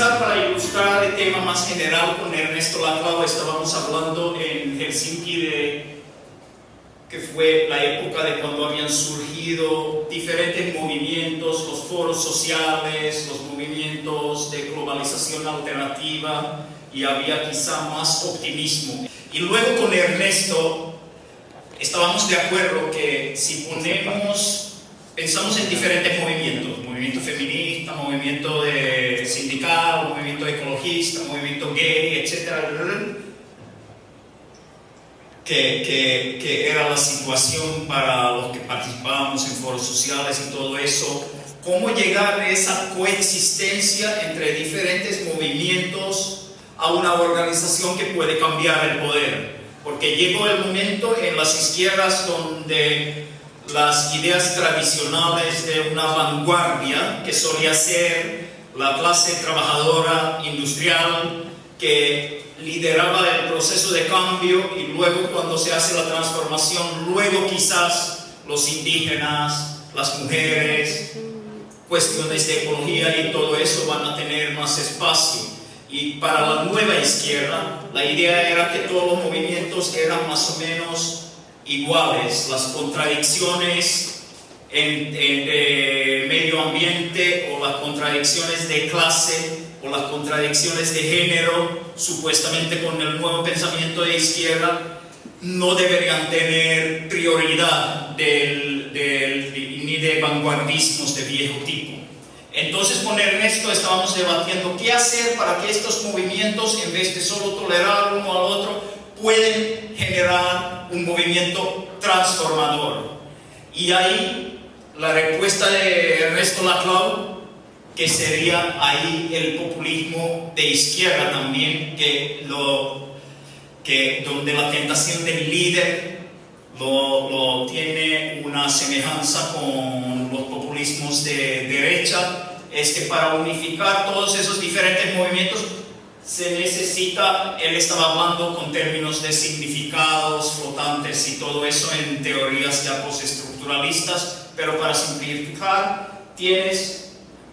comenzar para ilustrar el tema más general con Ernesto Laclau. Estábamos hablando en Helsinki que fue la época de cuando habían surgido diferentes movimientos, los foros sociales, los movimientos de globalización alternativa, y había quizá más optimismo. Y luego con Ernesto estábamos de acuerdo que si pensamos en diferentes movimientos, movimiento feminista, movimiento sindical, movimiento ecologista, movimiento gay, etc., que era la situación para los que participábamos en foros sociales y todo eso, cómo llegar a esa coexistencia entre diferentes movimientos a una organización que puede cambiar el poder. Porque llegó el momento en las izquierdas donde las ideas tradicionales de una vanguardia, que solía ser la clase trabajadora industrial, que lideraba el proceso de cambio, y luego cuando se hace la transformación, luego quizás los indígenas, las mujeres, cuestiones de ecología y todo eso van a tener más espacio. Y para la nueva izquierda, la idea era que todos los movimientos eran más o menos iguales. Las contradicciones en medio ambiente, o las contradicciones de clase, o las contradicciones de género, supuestamente con el nuevo pensamiento de izquierda, no deberían tener prioridad ni de vanguardismos de viejo tipo. Entonces con Ernesto estábamos debatiendo qué hacer para que estos movimientos, en vez de solo tolerar uno al otro, pueden generar un movimiento transformador. Y ahí la respuesta de Ernesto Laclau, que sería ahí el populismo de izquierda también, donde la tentación del líder lo tiene una semejanza con los populismos de derecha, es que para unificar todos esos diferentes movimientos se necesita, él estaba hablando con términos de significados flotantes y todo eso en teorías ya postestructuralistas, pero para simplificar, tienes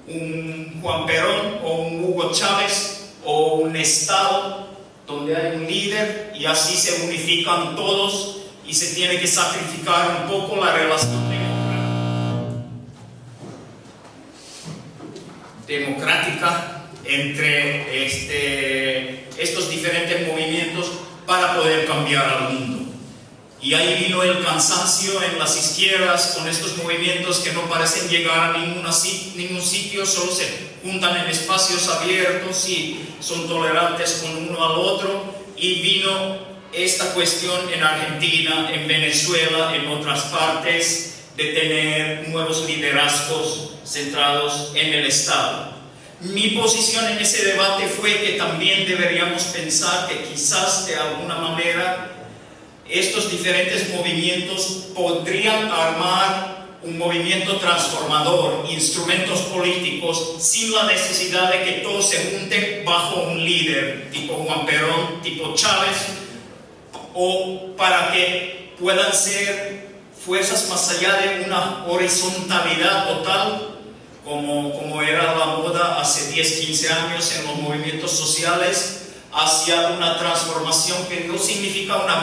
un Juan Perón o un Hugo Chávez o un Estado donde hay un líder, y así se unifican todos, y se tiene que sacrificar un poco la relación democrática entre estos diferentes movimientos para poder cambiar al mundo. Y ahí vino el cansancio en las izquierdas con estos movimientos que no parecen llegar a ningún sitio, solo se juntan en espacios abiertos y son tolerantes con uno al otro. Y vino esta cuestión en Argentina, en Venezuela, en otras partes, de tener nuevos liderazgos centrados en el Estado. Mi posición en ese debate fue que también deberíamos pensar que quizás de alguna manera estos diferentes movimientos podrían armar un movimiento transformador, instrumentos políticos, sin la necesidad de que todos se junten bajo un líder tipo Juan Perón, tipo Chávez, o para que puedan ser fuerzas más allá de una horizontalidad total, como era la moda hace 10, 15 años en los movimientos sociales, hacia una transformación que no significa una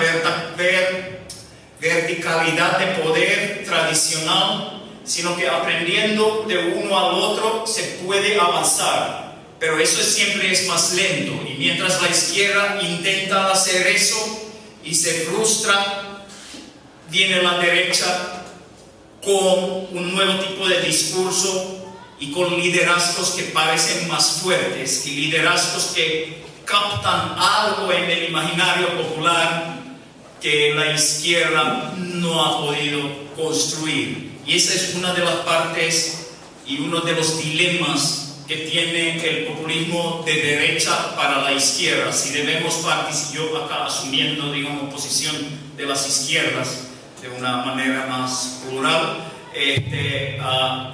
verticalidad de poder tradicional, sino que aprendiendo de uno al otro se puede avanzar, pero eso siempre es más lento. Y mientras la izquierda intenta hacer eso y se frustra, viene la derecha con un nuevo tipo de discurso y con liderazgos que parecen más fuertes, y liderazgos que captan algo en el imaginario popular que la izquierda no ha podido construir. Y esa es una de las partes y uno de los dilemas que tiene el populismo de derecha para la izquierda. Si debemos participar, yo acá asumiendo, digamos, posición de las izquierdas de una manera más plural,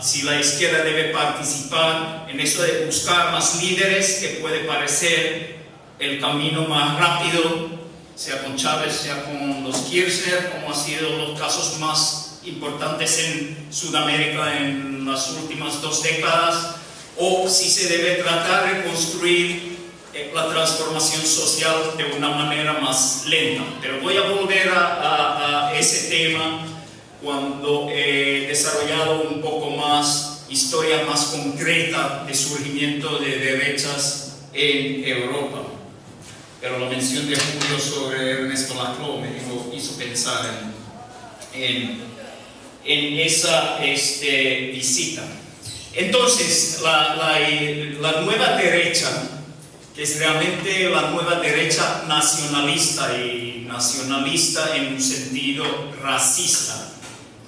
si la izquierda debe participar en eso de buscar más líderes, que puede parecer el camino más rápido, sea con Chávez, sea con los Kirchner, como han sido los casos más importantes en Sudamérica en las últimas 2 décadas, o si se debe tratar de construir la transformación social de una manera más lenta. Pero voy a volver a ese tema cuando he desarrollado un poco más historia más concreta de surgimiento de derechas en Europa. Pero la mención de Julio sobre Ernesto Laclau me hizo pensar en esa visita. Entonces, la nueva derecha, que es realmente la nueva derecha nacionalista, y nacionalista en un sentido racista,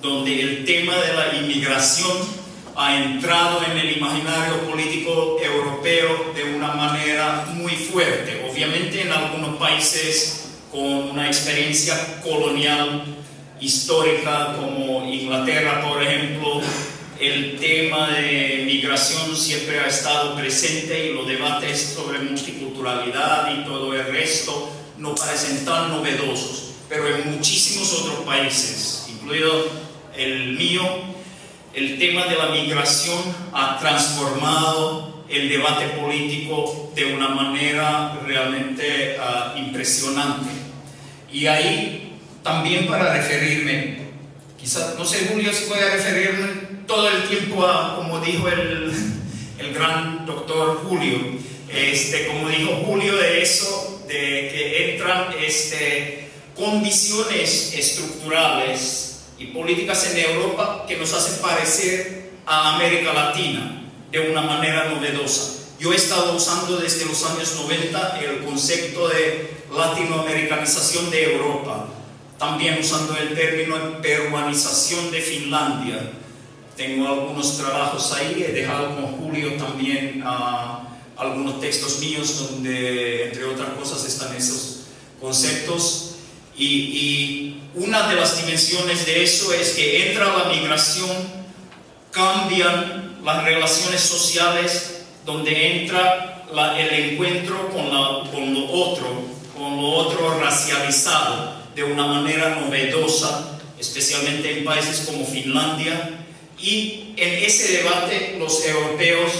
donde el tema de la inmigración ha entrado en el imaginario político europeo de una manera muy fuerte. Obviamente en algunos países con una experiencia colonial histórica como Inglaterra, por ejemplo, el tema de migración siempre ha estado presente y los debates sobre multiculturalidad y todo el resto no parecen tan novedosos. Pero en muchísimos otros países, incluido el mío, el tema de la migración ha transformado el debate político de una manera realmente impresionante. Y ahí también para referirme, quizás, no sé Julio si voy a referirme todo el tiempo a, como dijo el gran doctor Julio, como dijo Julio, de eso, de que entran condiciones estructurales y políticas en Europa que nos hacen parecer a América Latina de una manera novedosa. Yo he estado usando desde los años 90 el concepto de latinoamericanización de Europa, también usando el término peruanización de Finlandia. Tengo algunos trabajos ahí, he dejado con Julio también algunos textos míos donde, entre otras cosas, están esos conceptos. Y una de las dimensiones de eso es que entra la migración, cambian las relaciones sociales, donde entra el encuentro con lo otro racializado de una manera novedosa, especialmente en países como Finlandia. Y en ese debate los europeos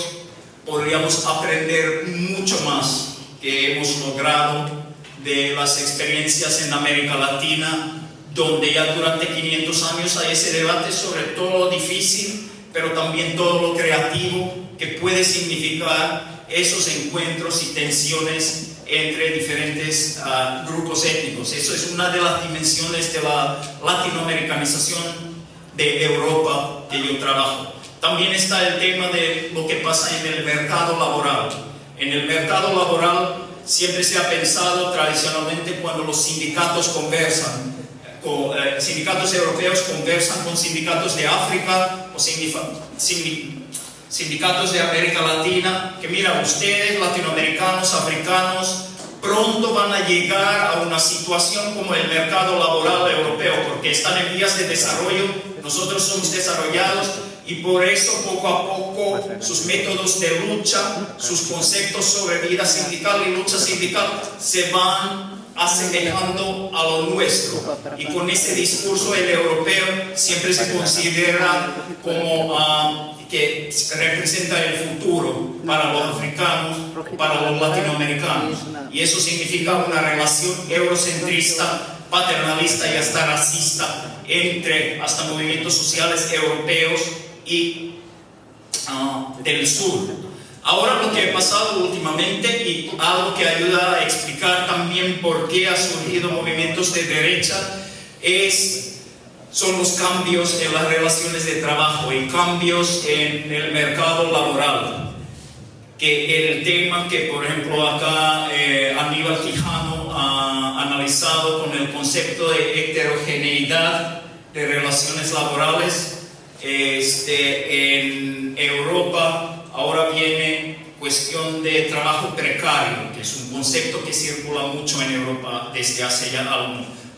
podríamos aprender mucho más que hemos logrado de las experiencias en América Latina, donde ya durante 500 años hay ese debate sobre todo lo difícil, pero también todo lo creativo que puede significar esos encuentros y tensiones entre diferentes grupos étnicos. Eso es una de las dimensiones de la latinoamericanización de Europa que yo trabajo. También está el tema de lo que pasa en el mercado laboral. En el mercado laboral siempre se ha pensado tradicionalmente cuando los sindicatos conversan, sindicatos europeos conversan con sindicatos de África o sindicatos de América Latina, que mira, ustedes latinoamericanos, africanos, pronto van a llegar a una situación como el mercado laboral europeo, porque están en vías de desarrollo, nosotros somos desarrollados, y por eso poco a poco sus métodos de lucha, sus conceptos sobre vida sindical y lucha sindical se van asemejando a lo nuestro. Y con ese discurso el europeo siempre se considera como que representa el futuro para los africanos, para los latinoamericanos. Y eso significa una relación eurocentrista, paternalista y hasta racista entre hasta movimientos sociales europeos y del sur. Ahora lo que ha pasado últimamente, y algo que ayuda a explicar también por qué ha surgido movimientos de derecha, son los cambios en las relaciones de trabajo y cambios en el mercado laboral. Que el tema que, por ejemplo, acá Aníbal Quijano ha analizado con el concepto de heterogeneidad de relaciones laborales, en Europa ahora viene cuestión de trabajo precario, que es un concepto que circula mucho en Europa desde hace ya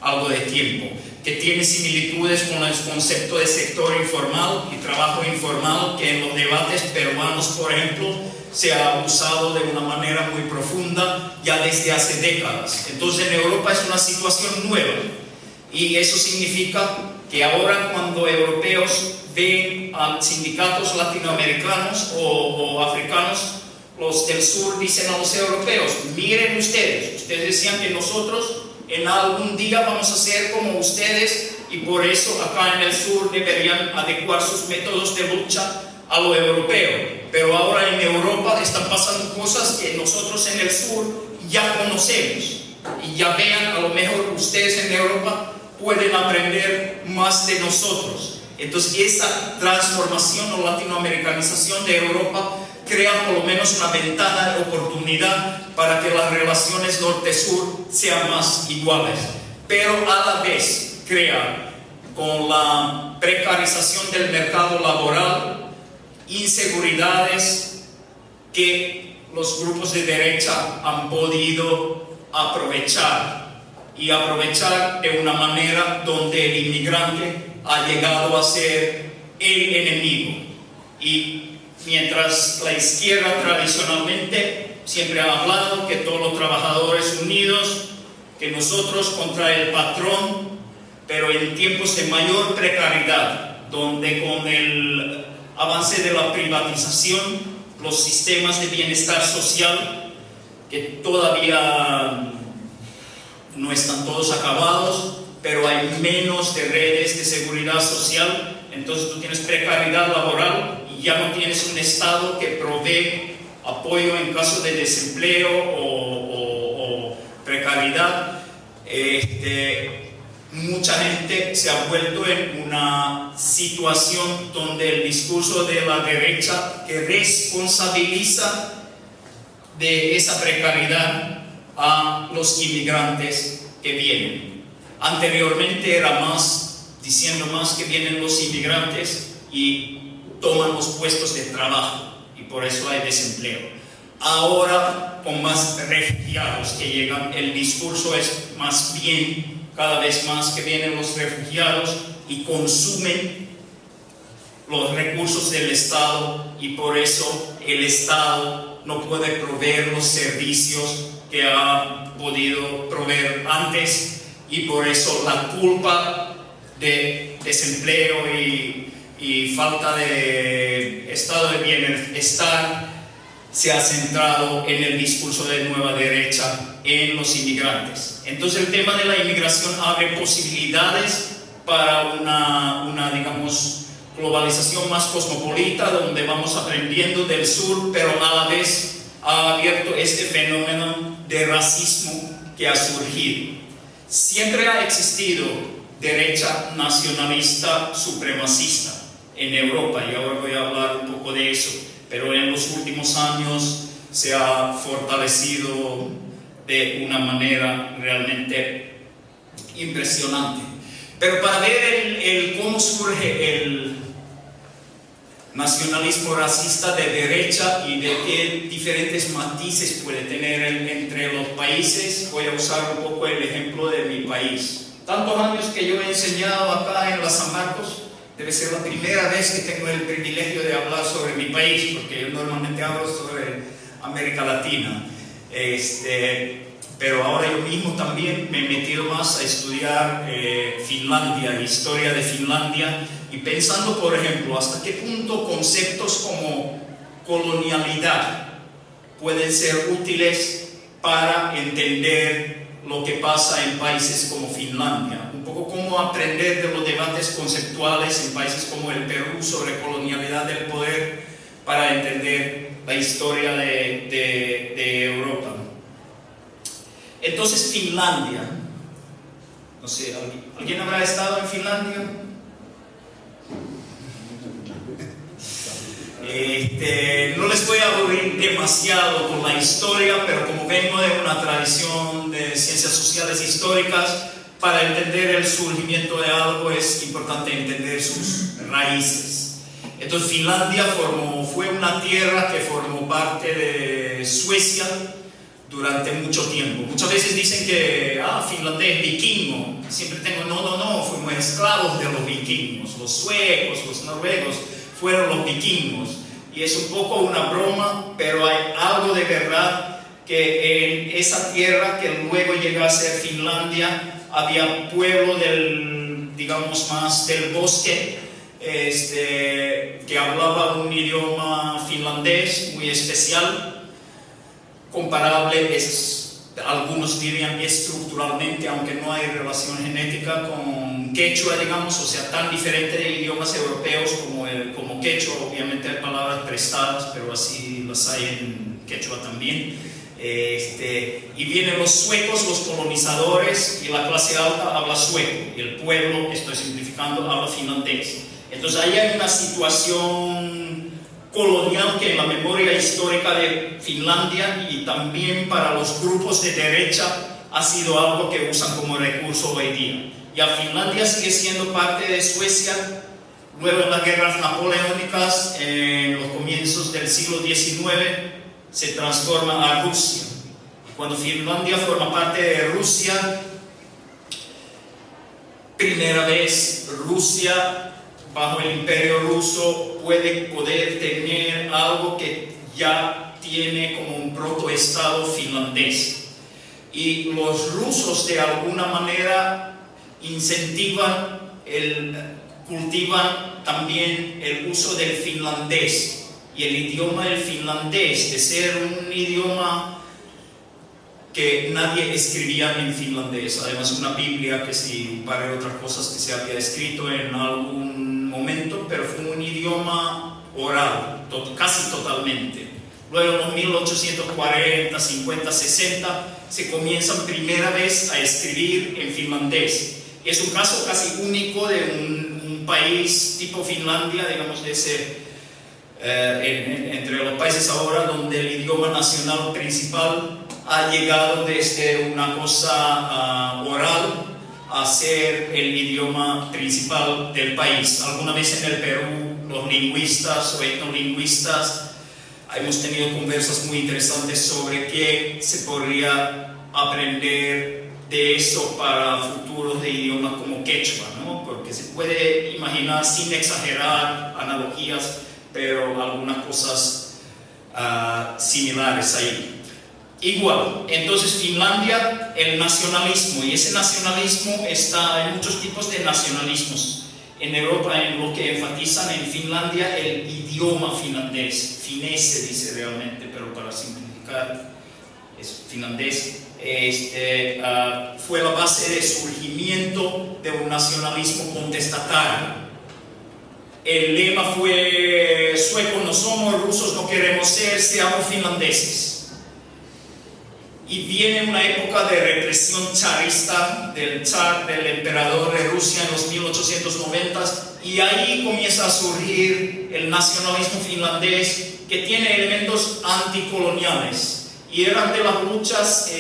algo de tiempo, que tiene similitudes con el concepto de sector informal y trabajo informal, que en los debates peruanos, por ejemplo, se ha usado de una manera muy profunda ya desde hace décadas. Entonces en Europa es una situación nueva. Y eso significa que ahora cuando europeos ven a sindicatos latinoamericanos o africanos, los del sur dicen a los europeos, miren ustedes decían que nosotros en algún día vamos a ser como ustedes y por eso acá en el sur deberían adecuar sus métodos de lucha a lo europeo. Pero ahora en Europa están pasando cosas que nosotros en el sur ya conocemos. Y ya vean, a lo mejor ustedes en Europa pueden aprender más de nosotros. Entonces esa transformación o latinoamericanización de Europa crea por lo menos una ventana de oportunidad para que las relaciones norte-sur sean más iguales. Pero a la vez crea, con la precarización del mercado laboral, inseguridades que los grupos de derecha han podido aprovechar de una manera donde el inmigrante ha llegado a ser el enemigo. Y mientras la izquierda tradicionalmente siempre ha hablado que todos los trabajadores unidos, que nosotros contra el patrón, pero en tiempos de mayor precariedad, donde con el avance de la privatización, los sistemas de bienestar social, que todavía no están todos acabados, pero hay menos de redes de seguridad social, entonces tú tienes precariedad laboral y ya no tienes un Estado que provee apoyo en caso de desempleo o precariedad. Mucha gente se ha vuelto en una situación donde el discurso de la derecha que responsabiliza de esa precariedad a los inmigrantes que vienen. Anteriormente era más, diciendo más que vienen los inmigrantes y toman los puestos de trabajo y por eso hay desempleo. Ahora, con más refugiados que llegan, el discurso es más bien cada vez más que vienen los refugiados y consumen los recursos del Estado y por eso el Estado no puede proveer los servicios que ha podido proveer antes y por eso la culpa de desempleo y falta de estado de bienestar se ha centrado en el discurso de nueva derecha en los inmigrantes. Entonces el tema de la inmigración abre posibilidades para una digamos, globalización más cosmopolita, donde vamos aprendiendo del sur, pero a la vez ha abierto este fenómeno de racismo que ha surgido. Siempre ha existido derecha nacionalista supremacista en Europa, y ahora voy a hablar un poco de eso, pero en los últimos años se ha fortalecido de una manera realmente impresionante. Pero para ver cómo surge el nacionalismo racista de derecha y de qué diferentes matices puede tener entre los países, voy a usar un poco el ejemplo de mi país. Tantos años que yo he enseñado acá en la San Marcos, debe ser la primera vez que tengo el privilegio de hablar sobre mi país, porque yo normalmente hablo sobre América Latina. Pero ahora yo mismo también me he metido más a estudiar Finlandia, historia de Finlandia, y pensando, por ejemplo, hasta qué punto conceptos como colonialidad pueden ser útiles para entender lo que pasa en países como Finlandia. Un poco cómo aprender de los debates conceptuales en países como el Perú sobre colonialidad del poder para entender la historia de Europa. Entonces Finlandia, no sé, ¿alguien habrá estado en Finlandia? No les voy a aburrir demasiado con la historia, pero como vengo de una tradición de ciencias sociales históricas, para entender el surgimiento de algo es importante entender sus raíces. Entonces Finlandia fue una tierra que formó parte de Suecia durante mucho tiempo. Muchas veces dicen que finlandés vikingo. Siempre tengo, no, fuimos esclavos de los vikingos. Los suecos, los noruegos fueron los vikingos. Y es un poco una broma, pero hay algo de verdad que en esa tierra que luego llegó a ser Finlandia había pueblo del, digamos, más del bosque, que hablaba un idioma finlandés muy especial, comparable, algunos dirían estructuralmente, aunque no hay relación genética, con quechua, digamos, o sea, tan diferente de idiomas europeos como quechua. Obviamente hay palabras prestadas, pero así las hay en quechua también. Y vienen los suecos, los colonizadores, y la clase alta habla sueco, y el pueblo, estoy simplificando, habla finlandés. Entonces ahí hay una situación colonial que en la memoria histórica de Finlandia y también para los grupos de derecha ha sido algo que usan como recurso hoy día. Ya Finlandia sigue siendo parte de Suecia. Luego en las guerras napoleónicas, en los comienzos del siglo XIX, se transforma a Rusia. Cuando Finlandia forma parte de Rusia, primera vez Rusia, bajo el imperio ruso, puede poder tener algo que ya tiene como un protoestado finlandés. Y los rusos de alguna manera cultivan también el uso del finlandés. Y el idioma del finlandés, de ser un idioma que nadie escribía en finlandés, además una Biblia que sí, un par de otras cosas que se había escrito en algún momento, pero fue un idioma oral, casi totalmente. Luego en los 1840, 50, 60 se comienzan primera vez a escribir en finlandés. Es un caso casi único de un país tipo Finlandia, digamos, de ese, entre los países ahora donde el idioma nacional principal ha llegado desde una cosa oral a ser el idioma principal del país. Alguna vez en el Perú, los lingüistas o etnolingüistas hemos tenido conversas muy interesantes sobre qué se podría aprender de eso para futuros de idiomas como quechua, ¿no? Porque se puede imaginar, sin exagerar, analogías, pero algunas cosas similares ahí. Igual, entonces Finlandia, el nacionalismo, y ese nacionalismo hay muchos tipos de nacionalismos. En Europa, en lo que enfatizan en Finlandia, el idioma finlandés, finés se dice realmente, pero para simplificar es finlandés, fue la base de surgimiento de un nacionalismo contestatario. El lema fue: suecos no somos, rusos no queremos ser, seamos finlandeses. Y viene una época de represión charista del emperador de Rusia en los 1890s, y ahí comienza a surgir el nacionalismo finlandés, que tiene elementos anticoloniales, y eran de las luchas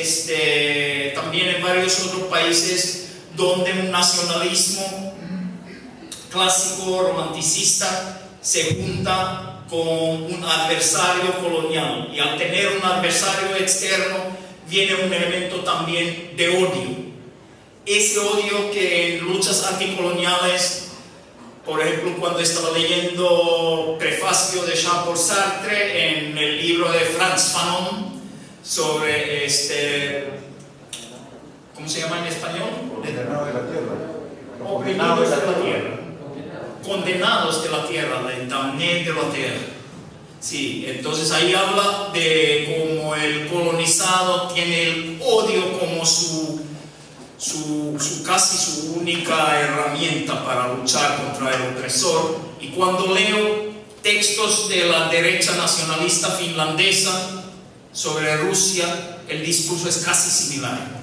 también en varios otros países donde un nacionalismo clásico romanticista se junta con un adversario colonial, y al tener un adversario externo viene un elemento también de odio. Ese odio que en luchas anticoloniales, por ejemplo, cuando estaba leyendo prefacio de Jean-Paul Sartre en el libro de Frantz Fanon sobre ¿cómo se llama en español? Condenados de la tierra. Oprimidos de la tierra. Condenados de la tierra, les damnés de la tierra. Sí, entonces ahí habla de cómo el colonizado tiene el odio como casi su única herramienta para luchar contra el opresor. Y cuando leo textos de la derecha nacionalista finlandesa sobre Rusia, el discurso es casi similar.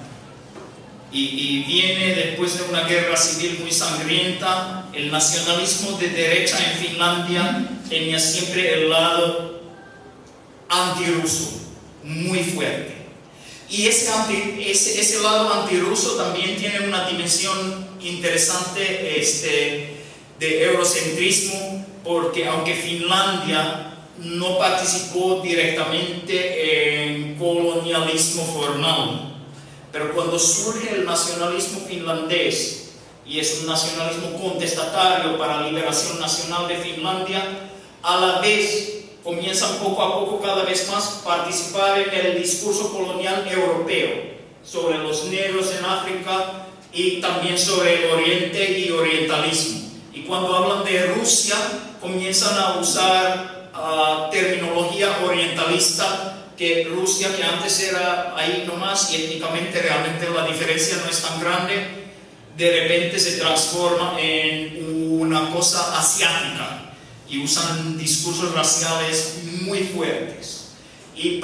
Y viene después de una guerra civil muy sangrienta. El nacionalismo de derecha en Finlandia tenía siempre el lado antirruso muy fuerte. Y ese lado antirruso también tiene una dimensión interesante de eurocentrismo, porque aunque Finlandia no participó directamente en colonialismo formal, pero cuando surge el nacionalismo finlandés, y es un nacionalismo contestatario para la liberación nacional de Finlandia, a la vez comienzan poco a poco cada vez más a participar en el discurso colonial europeo sobre los negros en África, y también sobre el Oriente y orientalismo. Y cuando hablan de Rusia, comienzan a usar terminología orientalista, que Rusia, que antes era ahí nomás y étnicamente realmente la diferencia no es tan grande, de repente se transforma en una cosa asiática y usan discursos raciales muy fuertes. Y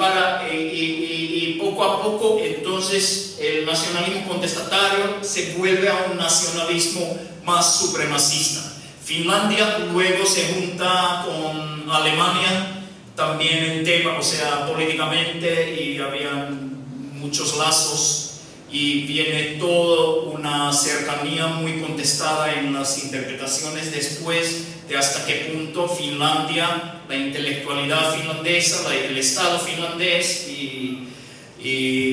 poco a poco entonces el nacionalismo contestatario se vuelve a un nacionalismo más supremacista. Finlandia luego se junta con Alemania también en tema, o sea, políticamente, y habían muchos lazos, y viene toda una cercanía muy contestada en las interpretaciones después de hasta qué punto Finlandia, la intelectualidad finlandesa, el Estado finlandés y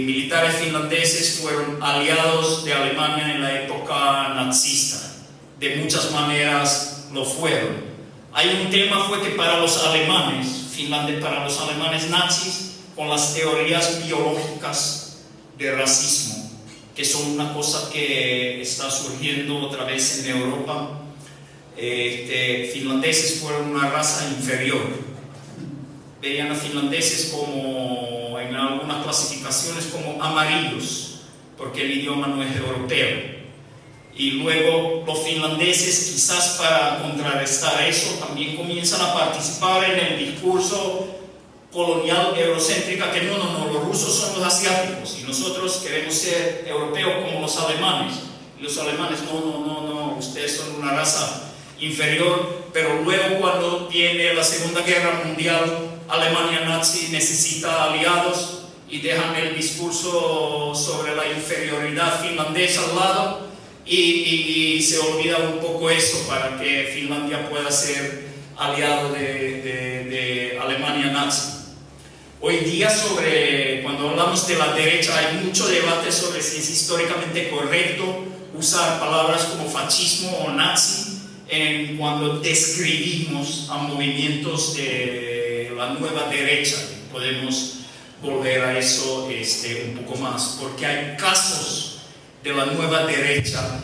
militares finlandeses fueron aliados de Alemania en la época nazista. De muchas maneras lo fueron. Hay un tema fue que para los alemanes, Finlandia para los alemanes nazis, con las teorías biológicas de racismo, que son una cosa que está surgiendo otra vez en Europa. Finlandeses fueron una raza inferior. Veían a finlandeses como, en algunas clasificaciones, como amarillos, porque el idioma no es europeo. Y luego los finlandeses, quizás para contrarrestar eso, también comienzan a participar en el discurso colonial eurocéntrica, que no, los rusos son los asiáticos y nosotros queremos ser europeos como los alemanes. Y los alemanes, no, ustedes son una raza inferior. Pero luego, cuando viene la Segunda Guerra Mundial, Alemania nazi necesita aliados y dejan el discurso sobre la inferioridad finlandesa al lado y se olvida un poco eso para que Finlandia pueda ser aliado de Alemania nazi. Hoy día, cuando hablamos de la derecha, hay mucho debate sobre si es históricamente correcto usar palabras como fascismo o nazi cuando describimos a movimientos de la nueva derecha. Podemos volver a eso un poco más, porque hay casos de la nueva derecha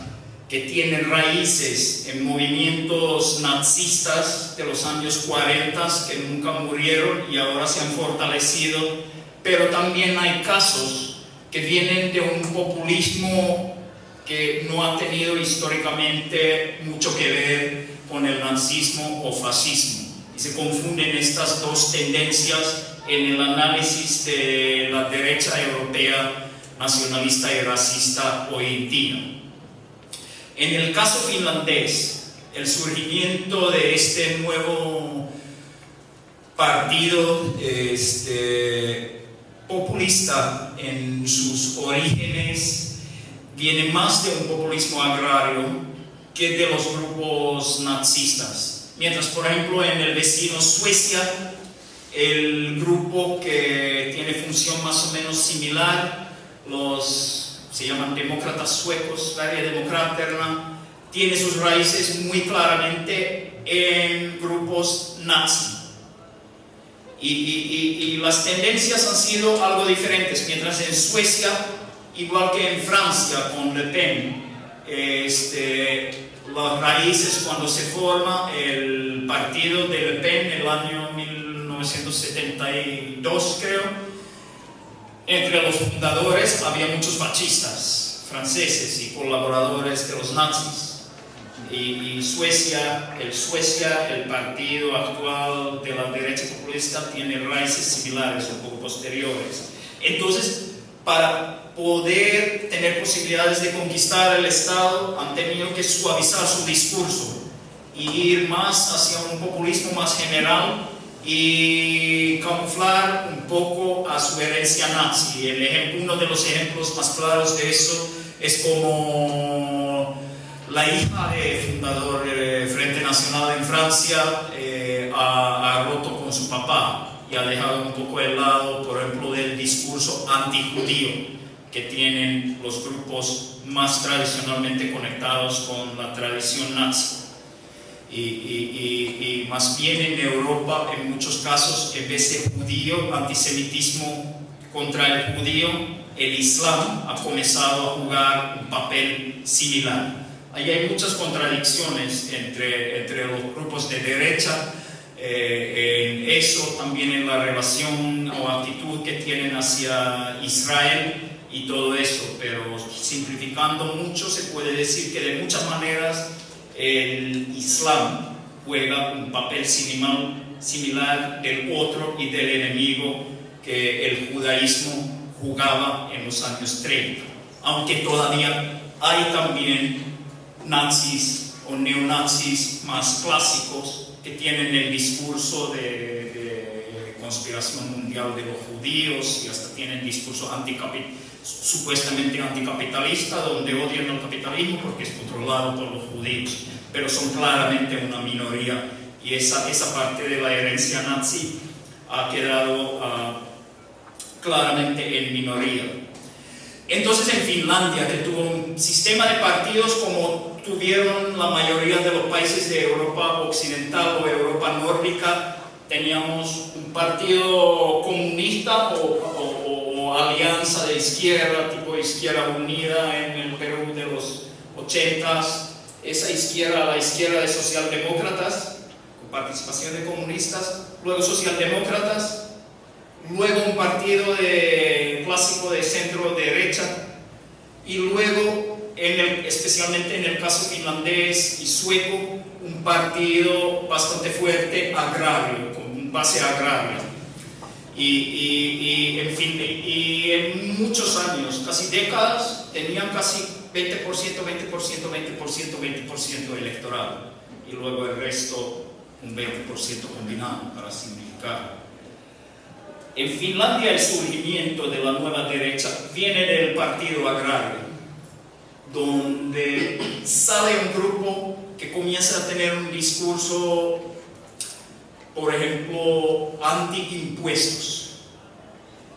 que tienen raíces en movimientos nazistas de los años 40 que nunca murieron y ahora se han fortalecido, pero también hay casos que vienen de un populismo que no ha tenido históricamente mucho que ver con el nazismo o fascismo, y se confunden estas dos tendencias en el análisis de la derecha europea nacionalista y racista hoy en día. En el caso finlandés, el surgimiento de este nuevo partido populista en sus orígenes viene más de un populismo agrario que de los grupos nazistas. Mientras, por ejemplo, en el vecino Suecia, el grupo que tiene función más o menos similar, se llaman demócratas suecos, Sverigedemokraterna, tiene sus raíces muy claramente en grupos nazi. Y las tendencias han sido algo diferentes. Mientras en Suecia, igual que en Francia con Le Pen, las raíces cuando se forma el partido de Le Pen en el año 1972, creo, entre los fundadores había muchos fascistas franceses y colaboradores de los nazis. Y Suecia, el partido actual de la derecha populista, tiene raíces similares, un poco posteriores. Entonces, para poder tener posibilidades de conquistar el Estado, han tenido que suavizar su discurso y ir más hacia un populismo más general y camuflar un poco a su herencia nazi. Uno de los ejemplos más claros de eso es como la hija del fundador del Frente Nacional en Francia ha roto con su papá y ha dejado un poco de lado, por ejemplo, del discurso antijudío que tienen los grupos más tradicionalmente conectados con la tradición nazi. Y más bien en Europa, en muchos casos, en vez de judío, antisemitismo contra el judío, el Islam ha comenzado a jugar un papel papel similar. Ahí hay muchas contradicciones entre los grupos de derecha, en eso, también en la relación o actitud que tienen hacia Israel y todo eso, pero simplificando mucho se puede decir que de muchas maneras el Islam juega un papel similar del otro y del enemigo que el judaísmo jugaba en los años 30, aunque todavía hay también nazis o neonazis más clásicos que tienen el discurso de conspiración mundial de los judíos y hasta tienen discurso supuestamente anticapitalista, donde odian el capitalismo porque es controlado por los judíos, pero son claramente una minoría, y esa parte de la herencia nazi ha quedado claramente en minoría. Entonces en Finlandia, que tuvo un sistema de partidos como tuvieron la mayoría de los países de Europa Occidental o Europa Nórdica, teníamos un partido comunista o alianza de izquierda, tipo Izquierda Unida en el Perú de los 80s, esa izquierda, la izquierda de socialdemócratas, con participación de comunistas, luego socialdemócratas, luego un partido clásico de centro derecha, y luego, especialmente en el caso finlandés y sueco, un partido bastante fuerte agrario, con base agraria. Y en muchos años, casi décadas, tenían casi 20% electoral, y luego el resto un 20% combinado, para simplificar. En Finlandia el surgimiento de la nueva derecha viene del partido agrario, donde sale un grupo que comienza a tener un discurso, por ejemplo, anti-impuestos.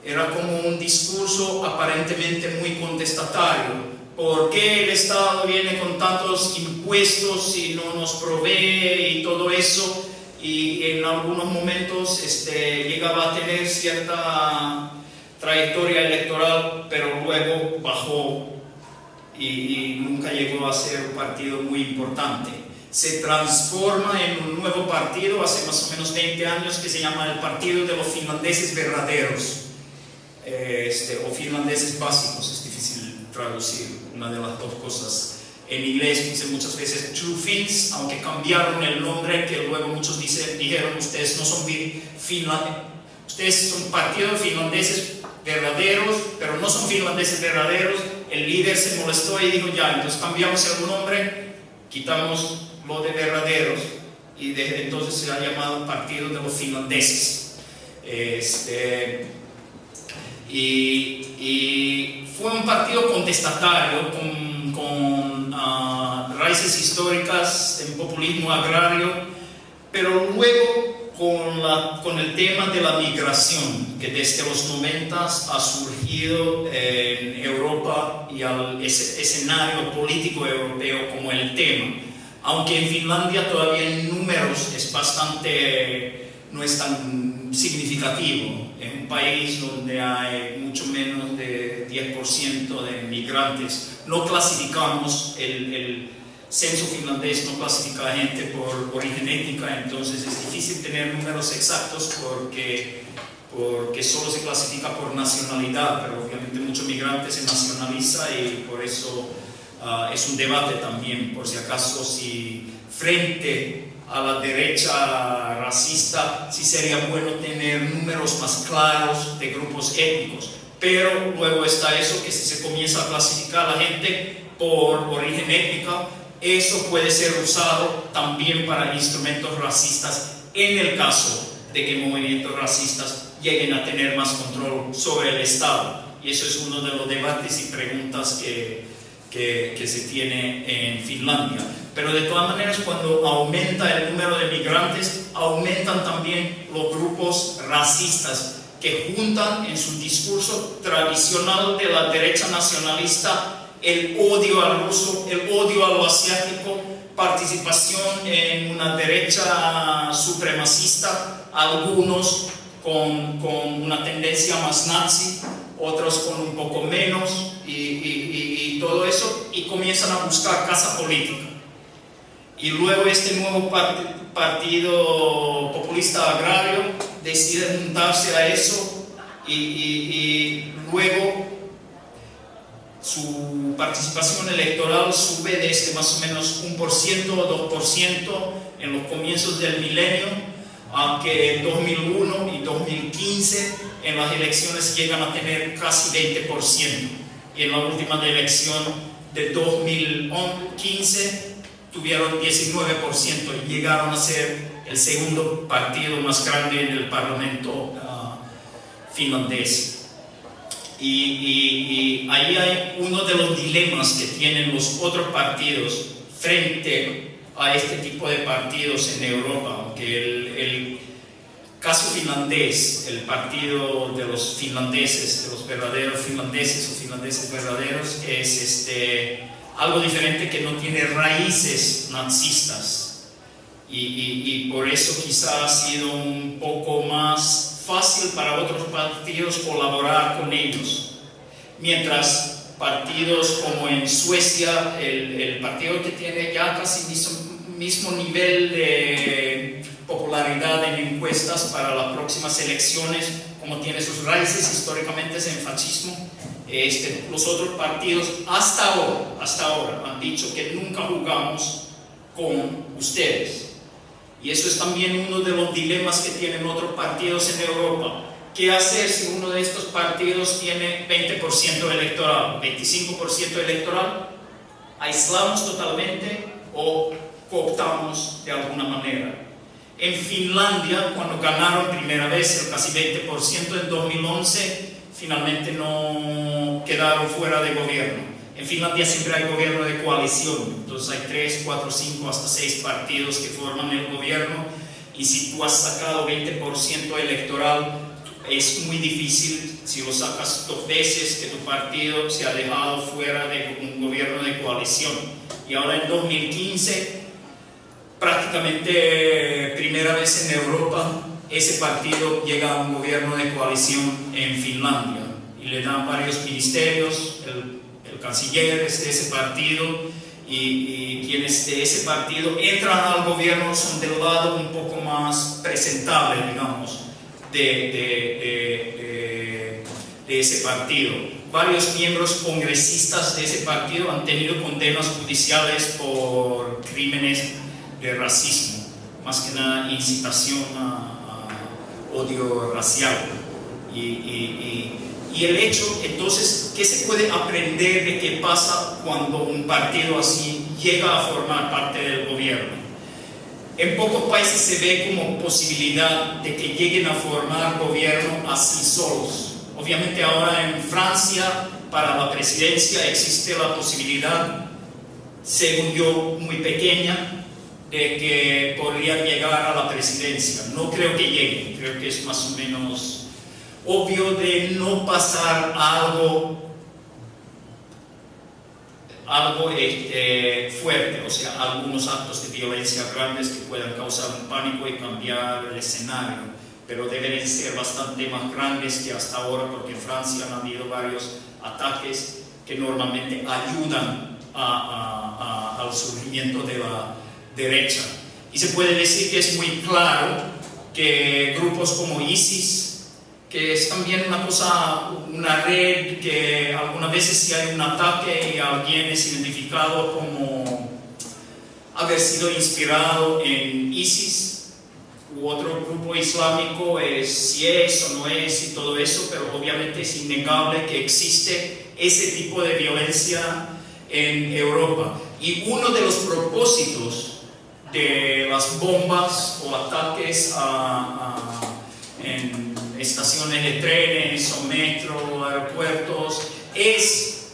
Era como un discurso aparentemente muy contestatario. ¿Por qué el Estado viene con tantos impuestos y no nos provee y todo eso? Y en algunos momentos llegaba a tener cierta trayectoria electoral, pero luego bajó y nunca llegó a ser un partido muy importante. Se transforma en un nuevo partido hace más o menos 20 años que se llama el Partido de los Finlandeses Verdaderos, o finlandeses básicos, es difícil traducir una de las dos cosas. En inglés dice muchas veces True Finns, aunque cambiaron el nombre, que luego muchos dijeron ustedes no son ustedes son partido de finlandeses verdaderos, pero no son finlandeses verdaderos. El líder se molestó y dijo ya, entonces cambiamos el nombre, quitamos lo de verdaderos, y desde entonces se ha llamado Partido de los Finlandeses. Y fue un partido contestatario con raíces históricas en populismo agrario, pero luego con el tema de la migración, que desde los 90 ha surgido en Europa y al escenario político europeo como el tema, aunque en Finlandia todavía en números no es tan significativo. Es un país donde hay mucho menos de 10% de migrantes. No clasificamos, el censo finlandés no clasifica a gente por origen étnico, entonces es difícil tener números exactos porque solo se clasifica por nacionalidad, pero obviamente muchos migrantes se nacionaliza, y por eso es un debate también, por si acaso, si frente a la derecha racista sí sería bueno tener números más claros de grupos étnicos. Pero luego está eso, que si se comienza a clasificar a la gente por origen étnico, eso puede ser usado también para instrumentos racistas en el caso de que movimientos racistas lleguen a tener más control sobre el Estado. Y eso es uno de los debates y preguntas que se tiene en Finlandia. Pero de todas maneras, cuando aumenta el número de migrantes, aumentan también los grupos racistas, que juntan en su discurso tradicional de la derecha nacionalista el odio al ruso, el odio a lo asiático, participación en una derecha supremacista, algunos con una tendencia más nazi, otros con un poco menos y todo eso, y comienzan a buscar casa política. Y luego este nuevo partido populista agrario decide juntarse a eso y luego su participación electoral sube desde más o menos 1% o 2% en los comienzos del milenio, aunque en 2001 y 2015 en las elecciones llegan a tener casi 20%, y en la última elección de 2015 tuvieron 19% y llegaron a ser el segundo partido más grande en el parlamento finlandés. Y ahí hay uno de los dilemas que tienen los otros partidos frente a este tipo de partidos en Europa, aunque el caso finlandés, el partido de los finlandeses, de los verdaderos finlandeses o finlandeses verdaderos, es algo diferente, que no tiene raíces nazistas, y por eso quizá ha sido un poco más fácil para otros partidos colaborar con ellos, mientras partidos como en Suecia, el partido que tiene ya casi mismo nivel de popularidad en encuestas para las próximas elecciones, como tiene sus raíces históricamente en fascismo, los otros partidos hasta ahora han dicho que nunca jugamos con ustedes. Y eso es también uno de los dilemas que tienen otros partidos en Europa. ¿Qué hacer si uno de estos partidos tiene 20% electoral, 25% electoral? ¿Aislamos totalmente o cooptamos de alguna manera? En Finlandia, cuando ganaron primera vez el casi 20% en 2011, finalmente no quedaron fuera de gobierno. En Finlandia siempre hay gobierno de coalición, entonces hay 3, 4, 5, hasta 6 partidos que forman el gobierno, y si tú has sacado 20% electoral, es muy difícil, si lo sacas 2 veces, que tu partido se ha dejado fuera de un gobierno de coalición. Y ahora en 2015, prácticamente primera vez en Europa, ese partido llega a un gobierno de coalición en Finlandia, y le dan varios ministerios. El canciller es de ese partido, y quienes de ese partido entran al gobierno son del lado un poco más presentable, digamos, de ese partido. Varios miembros congresistas de ese partido han tenido condenas judiciales por crímenes de racismo, más que nada incitación a odio racial. Y el hecho, entonces, ¿qué se puede aprender de qué pasa cuando un partido así llega a formar parte del gobierno? En pocos países se ve como posibilidad de que lleguen a formar gobierno así solos. Obviamente ahora en Francia, para la presidencia, existe la posibilidad, según yo, muy pequeña, de que podrían llegar a la presidencia. No creo que lleguen, creo que es más o menos obvio de no pasar algo fuerte, o sea, algunos actos de violencia grandes que puedan causar un pánico y cambiar el escenario, pero deben ser bastante más grandes que hasta ahora, porque en Francia han habido varios ataques que normalmente ayudan al surgimiento de la derecha. Y se puede decir que es muy claro que grupos como ISIS, que es también una red que algunas veces, si hay un ataque y alguien es identificado como haber sido inspirado en ISIS u otro grupo islámico, si es o no es y todo eso, pero obviamente es innegable que existe ese tipo de violencia en Europa. Y uno de los propósitos de las bombas o ataques en estaciones de trenes o metro, aeropuertos, es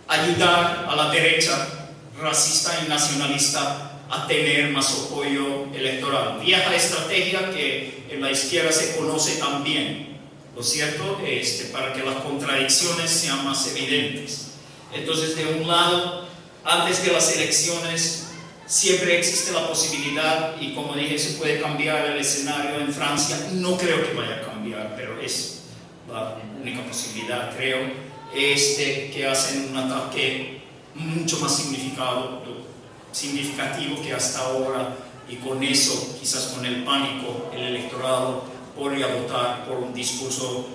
ayudar a la derecha racista y nacionalista a tener más apoyo electoral. Vieja estrategia que en la izquierda se conoce también, ¿lo cierto? Para que las contradicciones sean más evidentes. Entonces, de un lado, antes de las elecciones, siempre existe la posibilidad, y como dije, se puede cambiar el escenario en Francia. No creo que vaya a cambiar, pero es la única posibilidad, creo, que hacen un ataque mucho más significativo que hasta ahora, y con eso, quizás con el pánico, el electorado podría votar por un discurso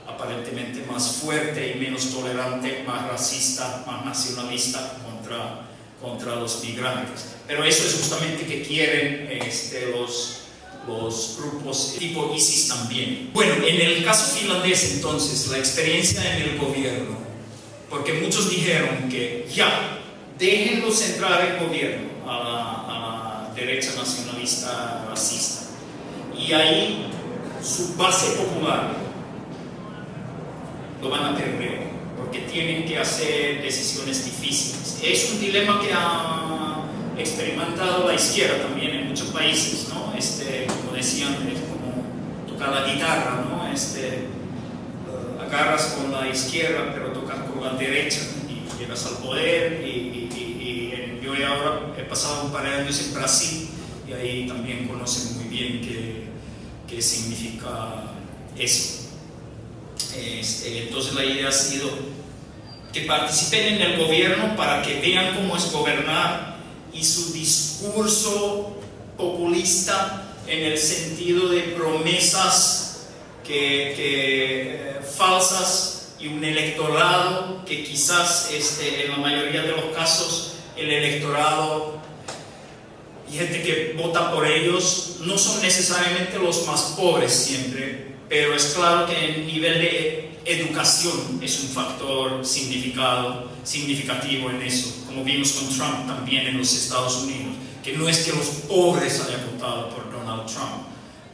aparentemente más fuerte y menos tolerante, más racista, más nacionalista contra los migrantes. Pero eso es justamente que quieren los grupos tipo ISIS también. Bueno, en el caso finlandés entonces, la experiencia en el gobierno, porque muchos dijeron que ya, déjenlos entrar en gobierno a la derecha nacionalista racista, y ahí su base popular lo van a perder, porque tienen que hacer decisiones difíciles. Es un dilema que ha experimentado la izquierda también en muchos países, ¿no? Como decían, es como tocar la guitarra, ¿no? Agarras con la izquierda, pero tocas con la derecha y llegas al poder. Yo ahora he pasado un par de años en Brasil y ahí también conocen muy bien qué significa eso. Entonces la idea ha sido que participen en el gobierno para que vean cómo es gobernar, y su discurso populista en el sentido de promesas falsas y un electorado que quizás en la mayoría de los casos el electorado y gente que vota por ellos no son necesariamente los más pobres siempre, pero es claro que el nivel de educación es un factor significativo en eso, como vimos con Trump también en los Estados Unidos, que no es que los pobres hayan votado por Donald Trump,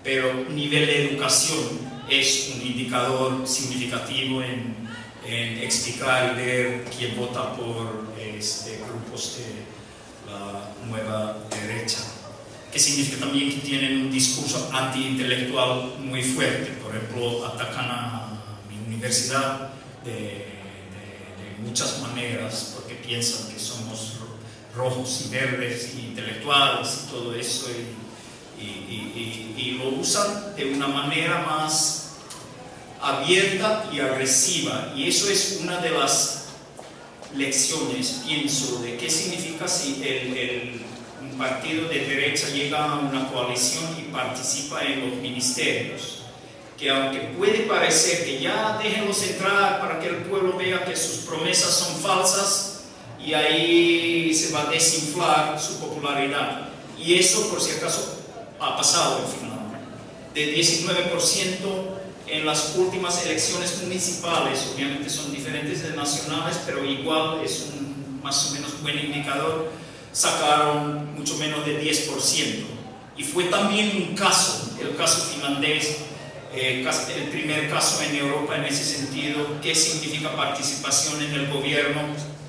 pero nivel de educación es un indicador significativo en explicar y ver quién vota por grupos de la nueva derecha, que significa también que tienen un discurso antiintelectual muy fuerte. Por ejemplo, atacan a mi universidad de muchas maneras porque piensan que somos rojos y verdes y intelectuales y todo eso, y lo usan de una manera más abierta y agresiva, y eso es una de las lecciones, pienso, de qué significa si un partido de derecha llega a una coalición y participa en los ministerios, que aunque puede parecer que ya déjenlos entrar para que el pueblo vea que sus promesas son falsas, y ahí se va a desinflar su popularidad. Y eso, por si acaso, ha pasado en Finlandia. De 19% en las últimas elecciones municipales, obviamente son diferentes de nacionales, pero igual es un más o menos buen indicador, sacaron mucho menos de 10%. Y fue también un caso, el caso finlandés, el primer caso en Europa en ese sentido, qué significa participación en el gobierno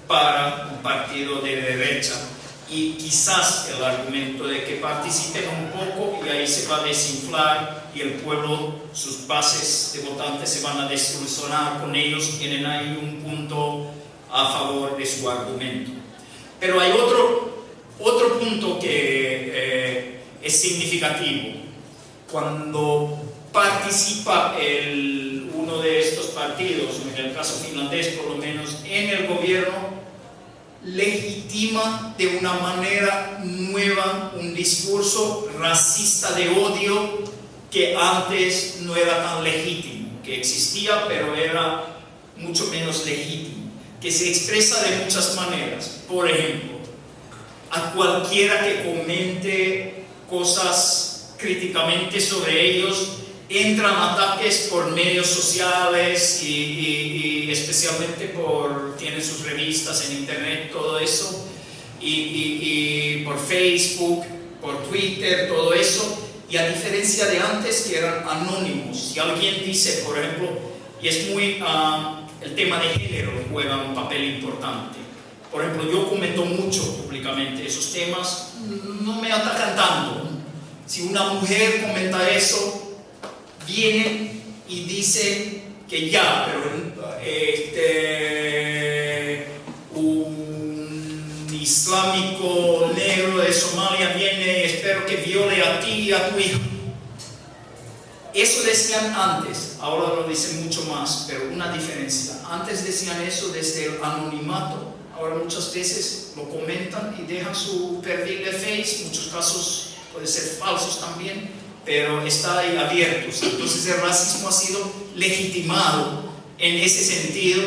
para un partido de derecha, y quizás el argumento de que participen un poco y ahí se va a desinflar y el pueblo, sus bases de votantes se van a desilusionar con ellos, tienen ahí un punto a favor de su argumento. Pero hay otro punto que es significativo. Cuando participa uno de estos partidos, en el caso finlandés por lo menos, en el gobierno, legitima de una manera nueva un discurso racista de odio que antes no era tan legítimo, que existía pero era mucho menos legítimo, que se expresa de muchas maneras. Por ejemplo, a cualquiera que comente cosas críticamente sobre ellos, entran ataques por medios sociales y especialmente tienen sus revistas en internet, todo eso, y por Facebook, por Twitter, todo eso, y a diferencia de antes que eran anónimos. Si alguien dice, por ejemplo, y es muy, el tema de género juega un papel importante. Por ejemplo, yo comento mucho públicamente esos temas, no me atacan tanto. Si una mujer comenta eso, vienen y dicen que ya, pero un islámico negro de Somalia viene y espero que viole a ti y a tu hijo. Eso decían antes, ahora lo dicen mucho más, pero una diferencia. Antes decían eso desde el anonimato, ahora muchas veces lo comentan y dejan su perfil de Face, en muchos casos puede ser falsos también, pero está ahí abiertos. Entonces el racismo ha sido legitimado en ese sentido,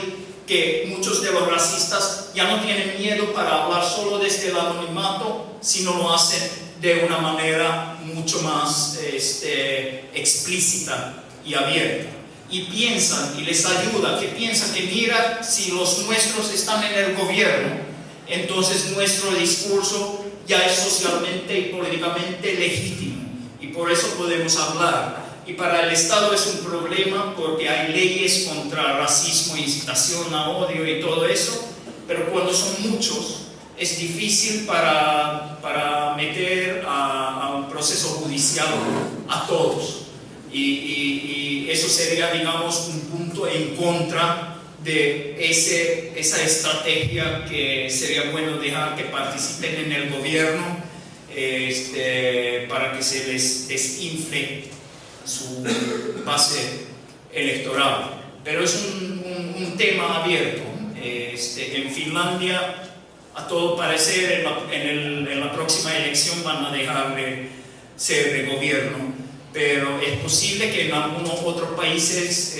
que muchos de los racistas ya no tienen miedo para hablar solo desde el anonimato, sino lo hacen de una manera mucho más explícita y abierta. Y piensan, y les ayuda, que piensan que mira, si los nuestros están en el gobierno, entonces nuestro discurso ya es socialmente y políticamente legítimo, y por eso podemos hablar. Y para el Estado es un problema porque hay leyes contra racismo, incitación a odio y todo eso, pero cuando son muchos, es difícil para meter a un proceso judicial a todos. Y eso sería, digamos, un punto en contra de esa estrategia que sería bueno dejar que participen en el gobierno para que se les desinfle su base electoral. Pero es un tema abierto. En Finlandia, a todo parecer, en la próxima elección van a dejar de ser de gobierno, pero es posible que en algunos otros países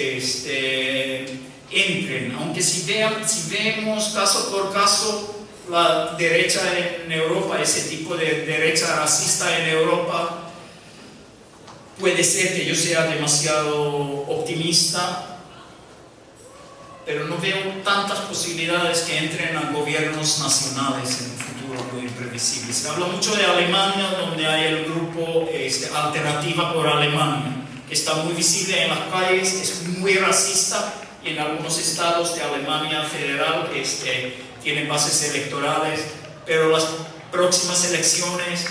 entren, aunque si vemos caso por caso, la derecha en Europa, ese tipo de derecha racista en Europa, puede ser que yo sea demasiado optimista, pero no veo tantas posibilidades que entren a gobiernos nacionales en un futuro muy imprevisible. Se habla mucho de Alemania, donde hay el grupo Alternativa por Alemania, que está muy visible en las calles, es muy racista, y en algunos estados de Alemania federal tienen bases electorales, pero las próximas elecciones,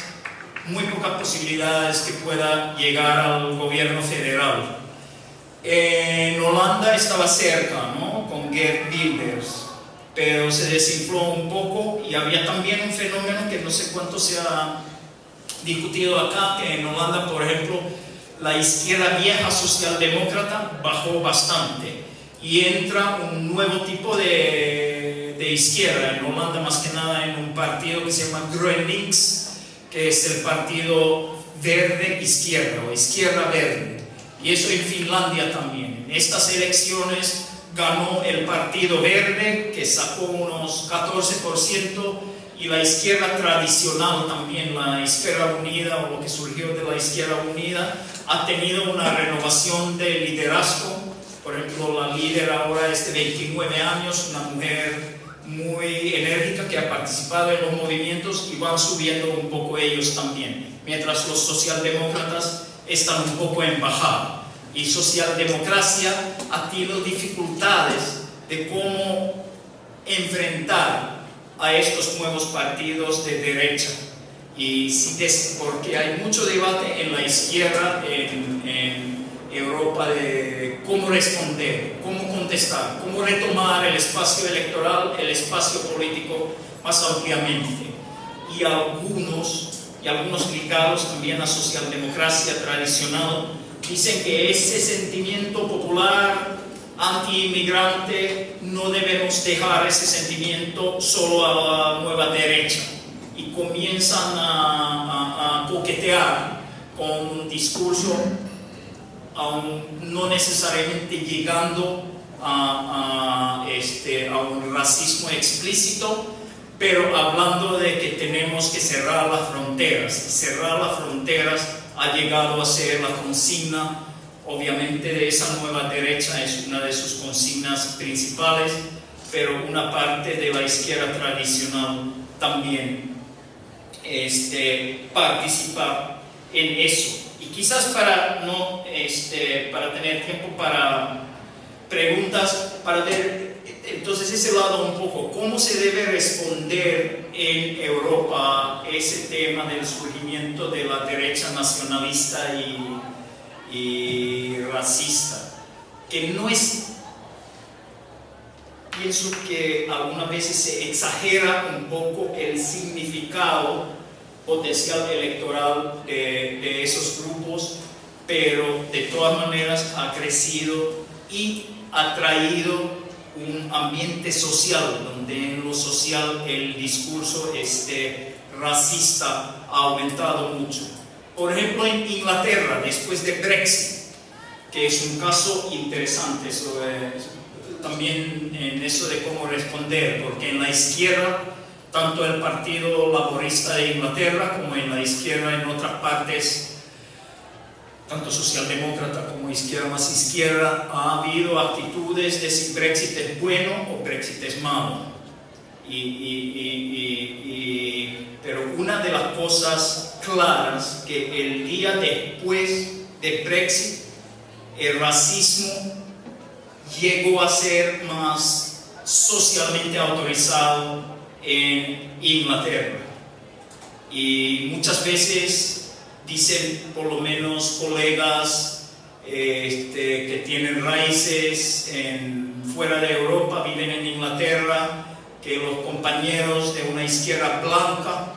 muy pocas posibilidades que pueda llegar al gobierno federal. En Holanda estaba cerca, ¿no?, con Geert Wilders, pero se desinfló un poco, y había también un fenómeno que no sé cuánto se ha discutido acá, que en Holanda, por ejemplo, la izquierda vieja socialdemócrata bajó bastante y entra un nuevo tipo de izquierda en Holanda, más que nada en un partido que se llama GroenLinks, que es el partido verde izquierda o izquierda verde. Y eso en Finlandia también. En estas elecciones ganó el Partido Verde, que sacó unos 14%, y la izquierda tradicional también, la Izquierda Unida, o lo que surgió de la Izquierda Unida, ha tenido una renovación de liderazgo. Por ejemplo, la líder ahora es de 29 años, una mujer muy enérgica que ha participado en los movimientos, y van subiendo un poco ellos también, mientras los socialdemócratas están un poco en bajada. Y socialdemocracia ha tenido dificultades de cómo enfrentar a estos nuevos partidos de derecha. Y porque hay mucho debate en la izquierda en Europa de cómo responder, cómo contestar, cómo retomar el espacio electoral, el espacio político más ampliamente. Y algunos ligados también a socialdemocracia tradicional dicen que ese sentimiento popular anti-inmigrante no debemos dejar ese sentimiento solo a la nueva derecha, y comienzan a coquetear con un discurso aún no necesariamente llegando a un racismo explícito, pero hablando de que tenemos que cerrar las fronteras. Y cerrar las fronteras ha llegado a ser la consigna, obviamente, de esa nueva derecha, es una de sus consignas principales, pero una parte de la izquierda tradicional también participa en eso. Y quizás para tener tiempo para preguntas, para ver entonces ese lado un poco, ¿cómo se debe responder en Europa ese tema del surgimiento de la derecha nacionalista y racista? Que no es, pienso que algunas veces se exagera un poco el significado potencial electoral de esos grupos, pero de todas maneras ha crecido y ha traído un ambiente social donde en lo social el discurso racista ha aumentado mucho. Por ejemplo, en Inglaterra, después de Brexit, que es un caso interesante también en eso de cómo responder, porque en la izquierda, tanto el Partido Laborista de Inglaterra como en la izquierda en otras partes, tanto socialdemócrata como izquierda más izquierda, ha habido actitudes de si Brexit es bueno o Brexit es malo. Pero una de las cosas claras que el día después de Brexit, el racismo llegó a ser más socialmente autorizado en Inglaterra. Y muchas veces dicen, por lo menos colegas que tienen raíces fuera de Europa, viven en Inglaterra, que los compañeros de una izquierda blanca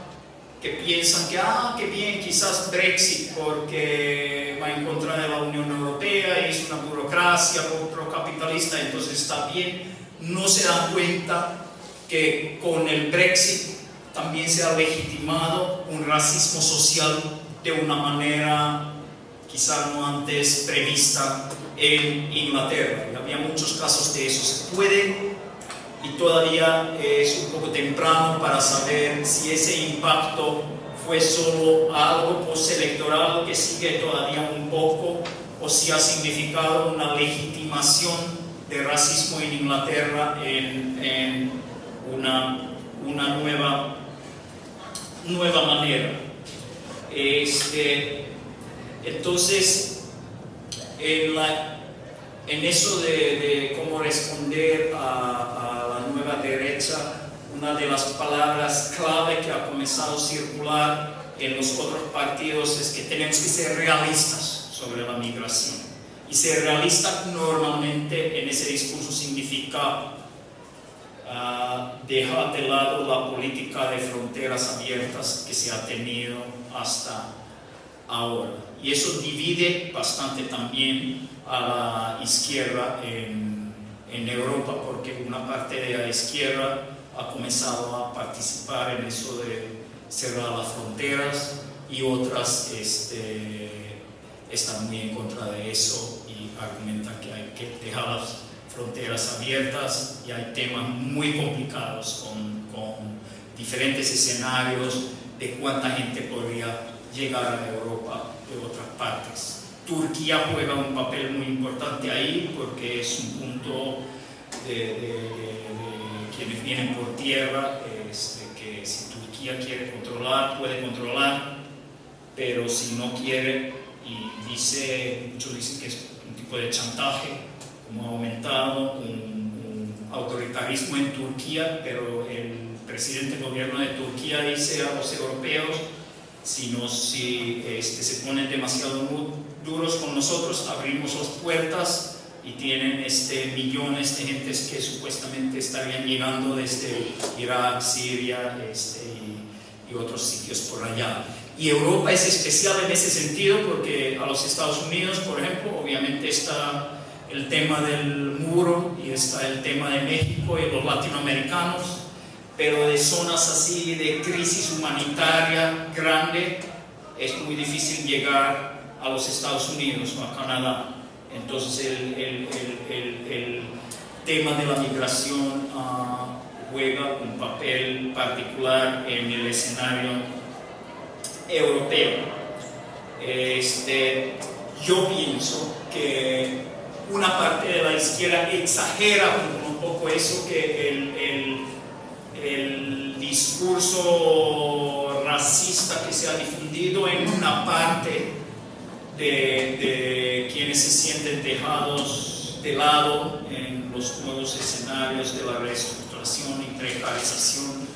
que piensan que, qué bien, quizás Brexit porque va en contra de la Unión Europea y es una burocracia procapitalista, entonces está bien, no se dan cuenta que con el Brexit también se ha legitimado un racismo social de una manera quizá no antes prevista en Inglaterra. Y había muchos casos de eso. Se puede, y todavía es un poco temprano para saber si ese impacto fue solo algo postelectoral que sigue todavía un poco, o si ha significado una legitimación de racismo en Inglaterra en una nueva manera. Entonces, en eso de cómo responder a la nueva derecha, una de las palabras clave que ha comenzado a circular en los otros partidos es que tenemos que ser realistas sobre la migración. Y ser realista normalmente en ese discurso significa dejar de lado la política de fronteras abiertas que se ha tenido hasta ahora. Y eso divide bastante también a la izquierda en Europa, porque una parte de la izquierda ha comenzado a participar en eso de cerrar las fronteras y otras están muy en contra de eso y argumentan que hay que dejar las fronteras abiertas, y hay temas muy complicados con diferentes escenarios de cuánta gente podría llegar a Europa de otras partes. Turquía juega un papel muy importante ahí porque es un punto de quienes vienen por tierra, que si Turquía quiere controlar, puede controlar, pero si no quiere, y muchos dicen que es un tipo de chantaje, como ha aumentado un autoritarismo en Turquía, pero el presidente del gobierno de Turquía dice a los europeos, si se ponen demasiado duros con nosotros, abrimos las puertas, y tienen millones de gentes que supuestamente estarían llegando desde Irak, Siria y otros sitios por allá. Y Europa es especial en ese sentido porque a los Estados Unidos, por ejemplo, obviamente está el tema del muro y está el tema de México y los latinoamericanos, pero de zonas así de crisis humanitaria grande es muy difícil llegar a los Estados Unidos o a Canadá. Entonces el tema de la migración juega un papel particular en el escenario europeo. Yo pienso que una parte de la izquierda exagera un poco eso, que el discurso racista que se ha difundido en una parte de quienes se sienten dejados de lado en los nuevos escenarios de la reestructuración y precarización,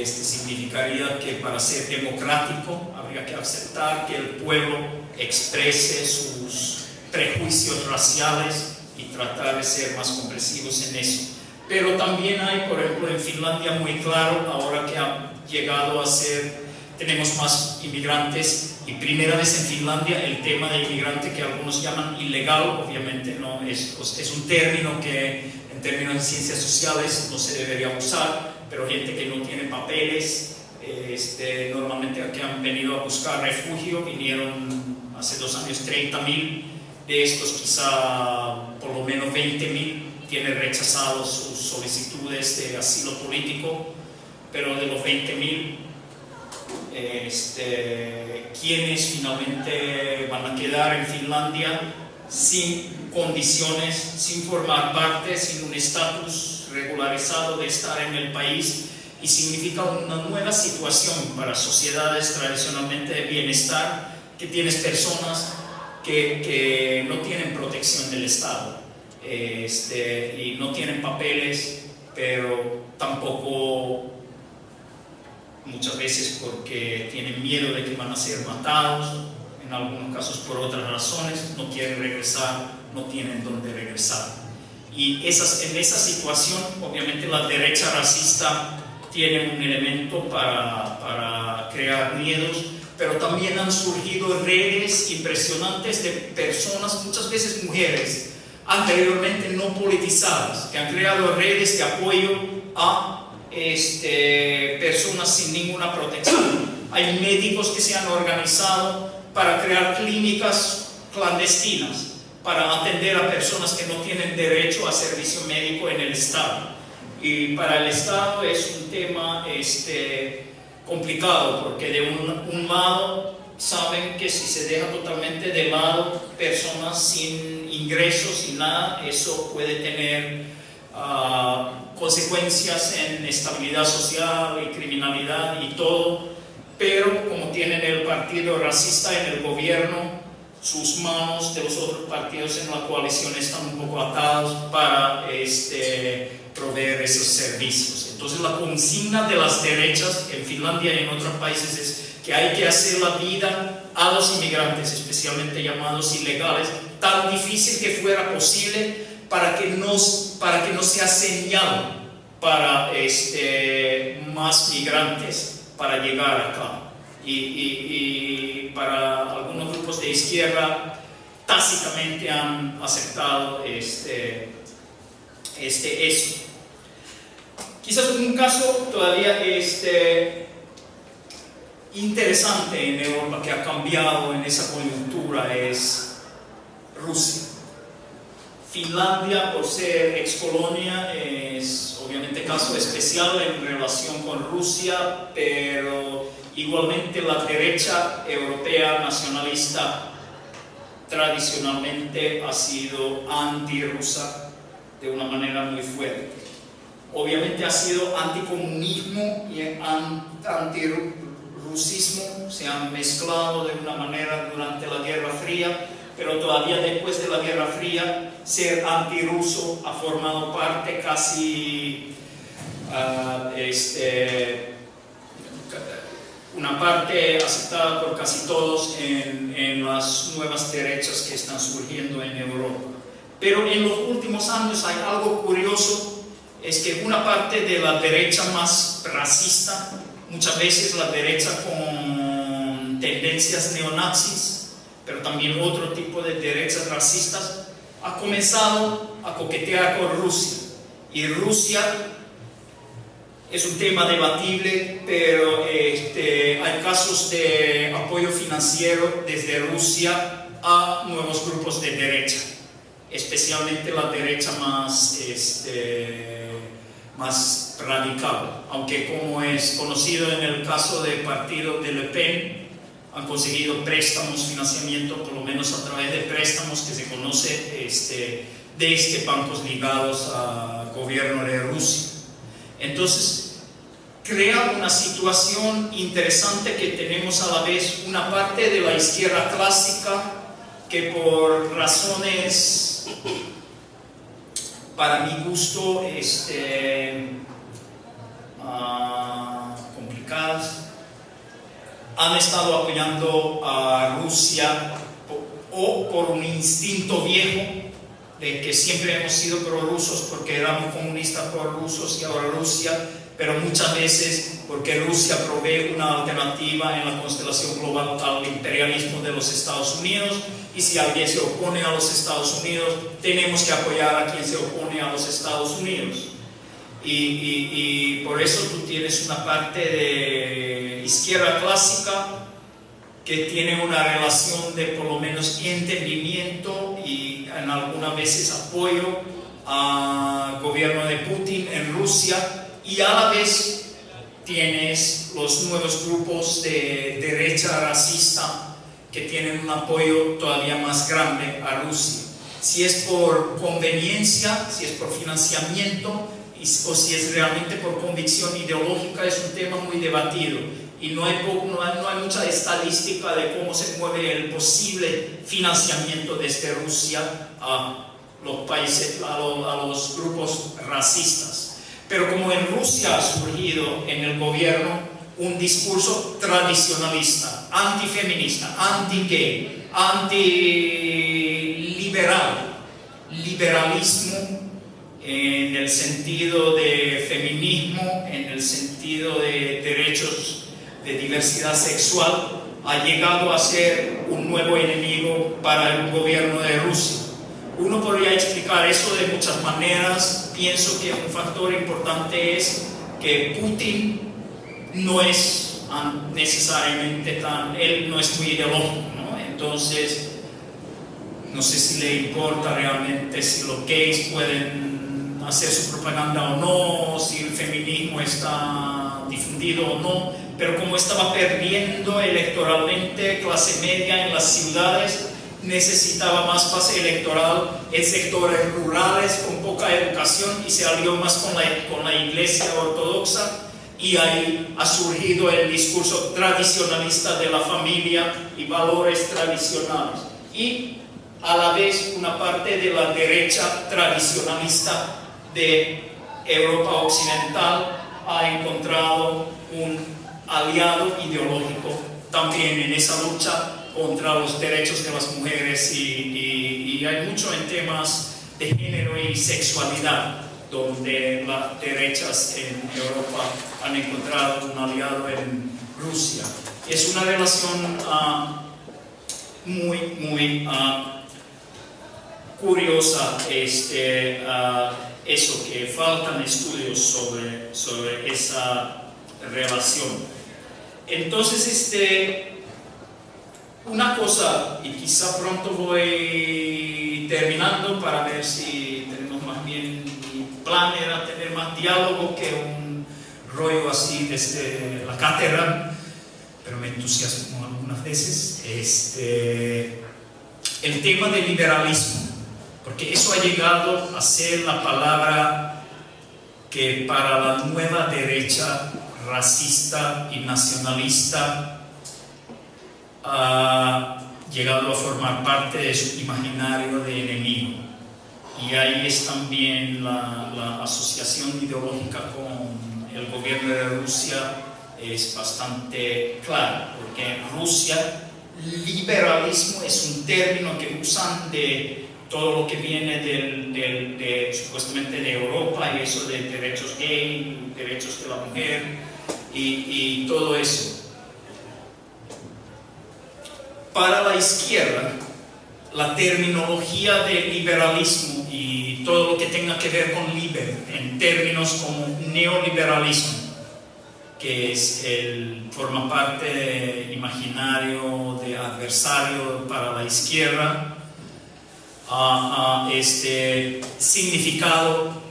significaría que para ser democrático habría que aceptar que el pueblo exprese sus prejuicios raciales y tratar de ser más comprensivos en eso. Pero también hay, por ejemplo, en Finlandia muy claro, ahora que ha llegado a ser tenemos más inmigrantes, y primera vez en Finlandia el tema de inmigrante, que algunos llaman ilegal, obviamente no es un término que en términos de ciencias sociales no se debería usar, pero gente que no tiene papeles, normalmente que han venido a buscar refugio, vinieron hace 2 años 30.000, de estos quizá por lo menos 20.000 tienen rechazados sus solicitudes de asilo político, pero de los 20.000, quienes finalmente van a quedar en Finlandia sin condiciones, sin formar parte, sin un estatus regularizado de estar en el país, y significa una nueva situación para sociedades tradicionalmente de bienestar, que tienes personas que no tienen protección del Estado, y no tienen papeles, pero tampoco muchas veces porque tienen miedo de que van a ser matados, en algunos casos por otras razones, no quieren regresar, no tienen dónde regresar. Y en esa situación, obviamente la derecha racista tiene un elemento para crear miedos, pero también han surgido redes impresionantes de personas, muchas veces mujeres, anteriormente no politizadas, que han creado redes de apoyo a personas sin ninguna protección. Hay médicos que se han organizado para crear clínicas clandestinas para atender a personas que no tienen derecho a servicio médico en el Estado. Y para el Estado es un tema complicado, porque de un lado saben que si se deja totalmente de lado personas sin ingresos, sin nada, eso puede tener consecuencias en estabilidad social y criminalidad y todo, pero como tienen el partido racista en el gobierno, sus manos de los otros partidos en la coalición están un poco atadas para proveer esos servicios. Entonces la consigna de las derechas en Finlandia y en otros países es que hay que hacer la vida a los inmigrantes, especialmente llamados ilegales, tan difícil que fuera posible para que no sea señal para más migrantes para llegar acá. Y para algunos grupos de izquierda tácitamente han aceptado eso. Quizás un caso todavía interesante en Europa que ha cambiado en esa coyuntura es Rusia. Finlandia, por ser excolonia, es obviamente caso especial en relación con Rusia, pero igualmente la derecha europea nacionalista tradicionalmente ha sido antirrusa de una manera muy fuerte. Obviamente ha sido anticomunismo y antirrusismo, se han mezclado de una manera durante la Guerra Fría, pero todavía después de la Guerra Fría, ser antirruso ha formado parte casi una parte aceptada por casi todos en las nuevas derechas que están surgiendo en Europa. Pero en los últimos años hay algo curioso, es que una parte de la derecha más racista, muchas veces la derecha con tendencias neonazis, pero también otro tipo de derechas racistas, ha comenzado a coquetear con Rusia. Y Rusia es un tema debatible, pero hay casos de apoyo financiero desde Rusia a nuevos grupos de derecha, especialmente la derecha más radical, aunque como es conocido en el caso del partido de Le Pen, han conseguido préstamos, financiamiento, por lo menos a través de préstamos que se conoce desde bancos ligados al gobierno de Rusia. Entonces, crea una situación interesante que tenemos a la vez una parte de la izquierda clásica que por razones, para mi gusto, complicadas, han estado apoyando a Rusia o por un instinto viejo de que siempre hemos sido prorrusos porque éramos comunistas prorrusos y ahora Rusia pero muchas veces porque Rusia provee una alternativa en la constelación global al imperialismo de los Estados Unidos, y si alguien se opone a los Estados Unidos, tenemos que apoyar a quien se opone a los Estados Unidos. Y por eso tú tienes una parte de izquierda clásica que tiene una relación de por lo menos entendimiento y en algunas veces apoyo al gobierno de Putin en Rusia, y a la vez tienes los nuevos grupos de derecha racista que tienen un apoyo todavía más grande a Rusia. Si es por conveniencia, si es por financiamiento o si es realmente por convicción ideológica, es un tema muy debatido. Y no hay mucha estadística de cómo se mueve el posible financiamiento desde Rusia a los países, a los grupos racistas. Pero como en Rusia ha surgido en el gobierno un discurso tradicionalista, antifeminista, anti-gay, anti-liberal, liberalismo en el sentido de feminismo, en el sentido de derechos de diversidad sexual, ha llegado a ser un nuevo enemigo para el gobierno de Rusia. Uno podría explicar eso de muchas maneras. Pienso que un factor importante es que Putin no es necesariamente él no es muy ideológico, ¿no? Entonces, no sé si le importa realmente si los gays pueden hacer su propaganda o no, si el feminismo está difundido o no, pero como estaba perdiendo electoralmente clase media en las ciudades, necesitaba más base electoral en sectores rurales con poca educación y se alió más con la iglesia ortodoxa, y ahí ha surgido el discurso tradicionalista de la familia y valores tradicionales, y a la vez una parte de la derecha tradicionalista de Europa Occidental ha encontrado un aliado ideológico también en esa lucha contra los derechos de las mujeres, y hay mucho en temas de género y sexualidad donde las derechas en Europa han encontrado un aliado en Rusia. Es una relación muy curiosa, eso, que faltan estudios sobre esa relación. Entonces, una cosa, y quizá pronto voy terminando para ver si tenemos más bien, mi plan era tener más diálogo que un rollo así desde la cátedra, pero me entusiasmo algunas veces, el tema del liberalismo, porque eso ha llegado a ser la palabra que para la nueva derecha racista y nacionalista ha llegado a formar parte de su imaginario de enemigo. Y ahí es también la asociación ideológica con el gobierno de Rusia es bastante clara, porque en Rusia liberalismo es un término que usan de todo lo que viene supuestamente de Europa, y eso de derechos gay, derechos de la mujer y todo eso. Para la izquierda, la terminología de liberalismo y todo lo que tenga que ver con liber, en términos como neoliberalismo, que forma parte del imaginario de adversario para la izquierda, significado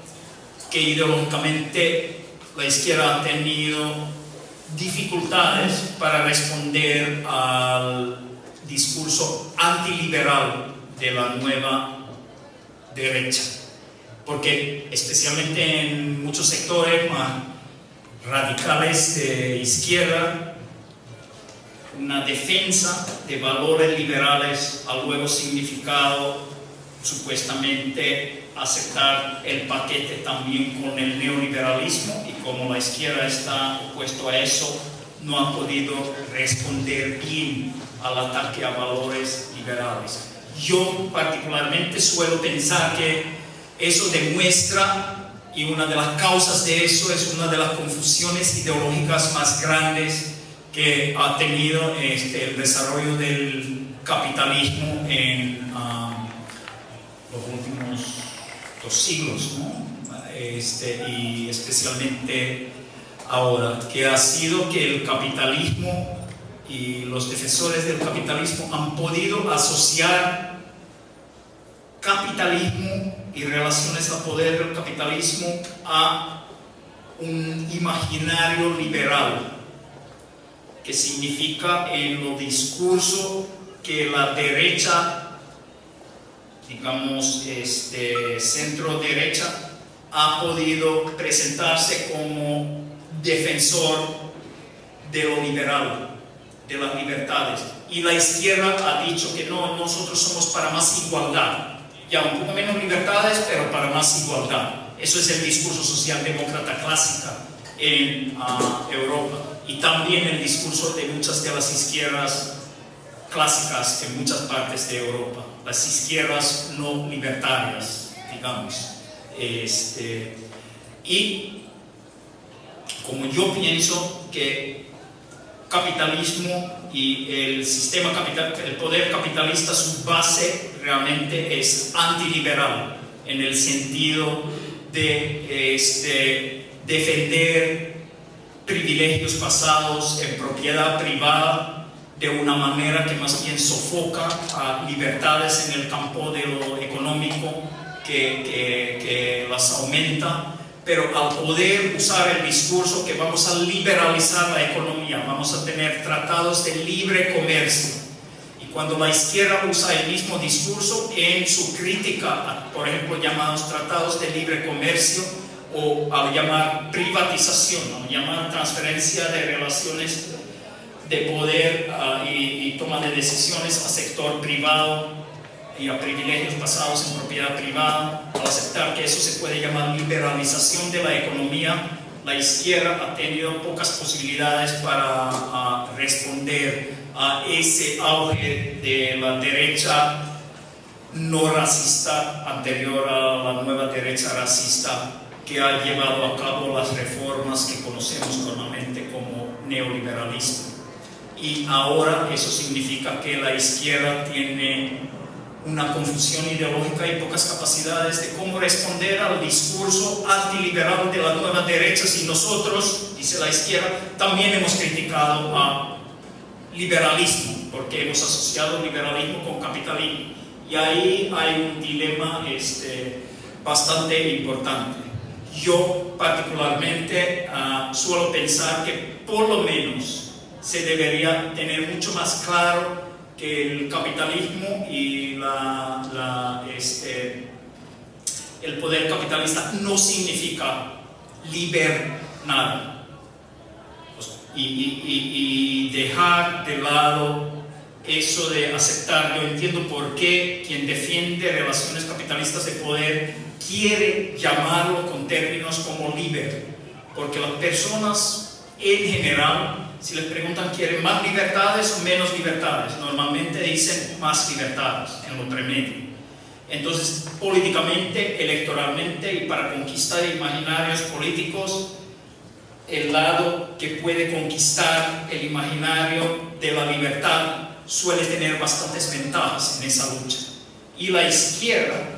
que ideológicamente la izquierda ha tenido dificultades para responder al discurso antiliberal de la nueva derecha, porque especialmente en muchos sectores más radicales de izquierda, una defensa de valores liberales ha luego significado supuestamente aceptar el paquete también con el neoliberalismo, y como la izquierda está opuesto a eso, no ha podido responder bien al ataque a valores liberales. Yo particularmente suelo pensar que eso demuestra, y una de las causas de eso es una de las confusiones ideológicas más grandes que ha tenido el desarrollo del capitalismo en los últimos 2 siglos, ¿no? Y especialmente ahora, que ha sido que el capitalismo y los defensores del capitalismo han podido asociar capitalismo y relaciones al poder del capitalismo a un imaginario liberal, que significa en los discursos que la derecha, digamos, centro-derecha, ha podido presentarse como defensor de lo liberal, de las libertades. Y la izquierda ha dicho que no, nosotros somos para más igualdad. Ya un poco menos libertades, pero para más igualdad. Eso es el discurso socialdemócrata clásica en Europa. Y también el discurso de muchas de las izquierdas clásicas en muchas partes de Europa. Las izquierdas no libertarias, digamos. Y como yo pienso que capitalismo y el sistema capital, el poder capitalista, su base realmente es antiliberal, en el sentido de defender privilegios pasados en propiedad privada de una manera que más bien sofoca a libertades en el campo de lo económico, que las aumenta, pero al poder usar el discurso que vamos a liberalizar la economía, vamos a tener tratados de libre comercio. Y cuando la izquierda usa el mismo discurso en su crítica a, por ejemplo, llamados tratados de libre comercio, o al llamar privatización, al llamar transferencia de relaciones de poder y toma de decisiones a sector privado y a privilegios basados en propiedad privada, al aceptar que eso se puede llamar liberalización de la economía, la izquierda ha tenido pocas posibilidades para responder a ese auge de la derecha no racista anterior a la nueva derecha racista, que ha llevado a cabo las reformas que conocemos normalmente como neoliberalismo. Y ahora eso significa que la izquierda tiene una confusión ideológica y pocas capacidades de cómo responder al discurso antiliberal de la nueva derecha, si nosotros, dice la izquierda, también hemos criticado a liberalismo, porque hemos asociado liberalismo con capitalismo. Y ahí hay un dilema bastante importante. Yo particularmente suelo pensar que por lo menos se debería tener mucho más claro que el capitalismo y el poder capitalista no significa nada. Y dejar de lado eso de aceptar. Yo entiendo por qué quien defiende relaciones capitalistas de poder quiere llamarlo con términos como liber, porque las personas en general, si les preguntan quieren más libertades o menos libertades, normalmente dicen más libertades en lo intermedio. Entonces, políticamente, electoralmente y para conquistar imaginarios políticos, el lado que puede conquistar el imaginario de la libertad suele tener bastantes ventajas en esa lucha. Y la izquierda,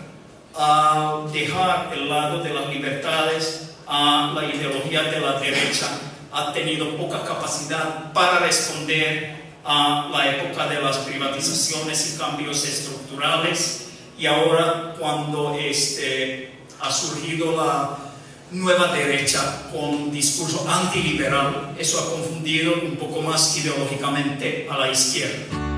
al dejar el lado de las libertades a la ideología de la derecha, ha tenido poca capacidad para responder a la época de las privatizaciones y cambios estructurales. Y ahora, cuando ha surgido la nueva derecha con un discurso antiliberal, eso ha confundido un poco más ideológicamente a la izquierda.